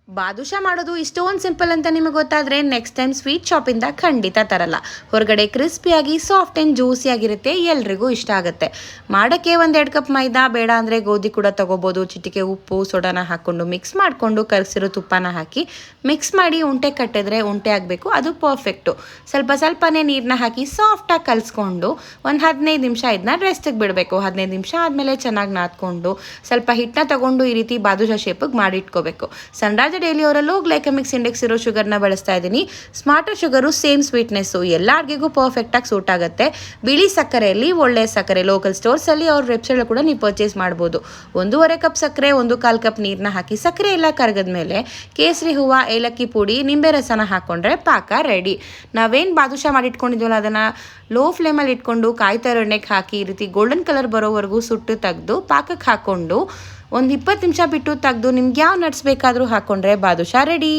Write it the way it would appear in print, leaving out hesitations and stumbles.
ಬಾದುಷಾ ಮಾಡೋದು ಇಷ್ಟೊಂದು ಸಿಂಪಲ್ ಅಂತ ನಿಮಗೆ ಗೊತ್ತಾದರೆ ನೆಕ್ಸ್ಟ್ ಟೈಮ್ ಸ್ವೀಟ್ ಶಾಪಿಂದ ಖಂಡಿತ ತರಲ್ಲ. ಹೊರಗಡೆ ಕ್ರಿಸ್ಪಿಯಾಗಿ ಸಾಫ್ಟ್ ಆ್ಯಂಡ್ ಜ್ಯೂಸಿಯಾಗಿರುತ್ತೆ, ಎಲ್ರಿಗೂ ಇಷ್ಟ ಆಗುತ್ತೆ. ಮಾಡೋಕ್ಕೆ 1-2 ಕಪ್ ಮೈದಾ, ಬೇಡ ಅಂದರೆ ಗೋಧಿ ಕೂಡ ತೊಗೋಬೋದು. ಚಿಟಿಕೆ ಉಪ್ಪು ಸೋಡಾನ ಹಾಕ್ಕೊಂಡು ಮಿಕ್ಸ್ ಮಾಡಿಕೊಂಡು ಕರಗಿಸಿರೋ ತುಪ್ಪನ ಹಾಕಿ ಮಿಕ್ಸ್ ಮಾಡಿ ಉಂಡೆ ಕಟ್ಟಿದ್ರೆ ಉಂಡೆ ಆಗಬೇಕು, ಅದು ಪರ್ಫೆಕ್ಟು. ಸ್ವಲ್ಪನೇ ನೀರನ್ನ ಹಾಕಿ ಸಾಫ್ಟಾಗಿ ಕಲಿಸ್ಕೊಂಡು ಒಂದು 15 ನಿಮಿಷ ಇದನ್ನ ರೆಸ್ಟಿಗೆ ಬಿಡಬೇಕು. 15 ನಿಮಿಷ ಆದಮೇಲೆ ಚೆನ್ನಾಗಿ ನಾದ್ಕೊಂಡು ಸ್ವಲ್ಪ ಹಿಟ್ಟನ್ನ ತೊಗೊಂಡು ಈ ರೀತಿ ಬಾದುಷಾ ಶೇಪಿಗೆ ಮಾಡಿಟ್ಕೋಬೇಕು. ಸನ್ರಾಜ ಡೈಲಿ ಅವರ ಲೋ ಗ್ಲೈಕಮಿಕ್ಸ್ ಇಂಡೆಕ್ಸ್ ಇರೋ ಶುಗರ್ನ ಬಳಸ್ತಾ ಇದ್ದೀನಿ. ಸ್ಮಾರ್ಟರ್ ಶುಗರು ಸೇಮ್ ಸ್ವೀಟ್ನೆಸ್ಸು, ಎಲ್ಲ ಅಡುಗೆಗೂ ಪರ್ಫೆಕ್ಟಾಗಿ ಸೂಟ್ ಆಗುತ್ತೆ. ಬಿಳಿ ಸಕ್ಕರೆಯಲ್ಲಿ ಒಳ್ಳೆ ಸಕ್ಕರೆ ಲೋಕಲ್ ಸ್ಟೋರ್ಸಲ್ಲಿ ಅವ್ರ ವೆಬ್ಸೈಟ್ ಕೂಡ ನೀವು ಪರ್ಚೇಸ್ ಮಾಡ್ಬೋದು. 1.5 ಕಪ್ ಸಕ್ಕರೆ, 1/4 ಕಪ್ ನೀರನ್ನ ಹಾಕಿ ಸಕ್ಕರೆ ಎಲ್ಲ ಕರಗದ ಮೇಲೆ ಕೇಸರಿ ಹೂವು, ಏಲಕ್ಕಿ ಪುಡಿ, ನಿಂಬೆ ರಸನ ಹಾಕ್ಕೊಂಡ್ರೆ ಪಾಕ ರೆಡಿ. ನಾವೇನು ಬಾದುಷಾ ಮಾಡಿಟ್ಕೊಂಡಿದ್ವಲ್ಲ ಅದನ್ನು ಲೋ ಫ್ಲೇಮಲ್ಲಿ ಇಟ್ಕೊಂಡು ಕಾಯ್ತಾ ಇರೋ ಎಣ್ಣೆಗೆ ಹಾಕಿ ಈ ರೀತಿ ಗೋಲ್ಡನ್ ಕಲರ್ ಬರೋವರೆಗೂ ಸುಟ್ಟು ತೆಗೆದು ಪಾಕಕ್ಕೆ ಹಾಕ್ಕೊಂಡು ಒಂದು 20 ನಿಮಿಷ ಬಿಟ್ಟು ತೆಗೆದು ನಿಮ್ಗೆ ಯಾವ ನಟ್ಸ್ ಬೇಕಾದರೂ ಹಾಕ್ಕೊಂಡ್ರೆ ಬಾದುಷಾ ರೆಡಿ.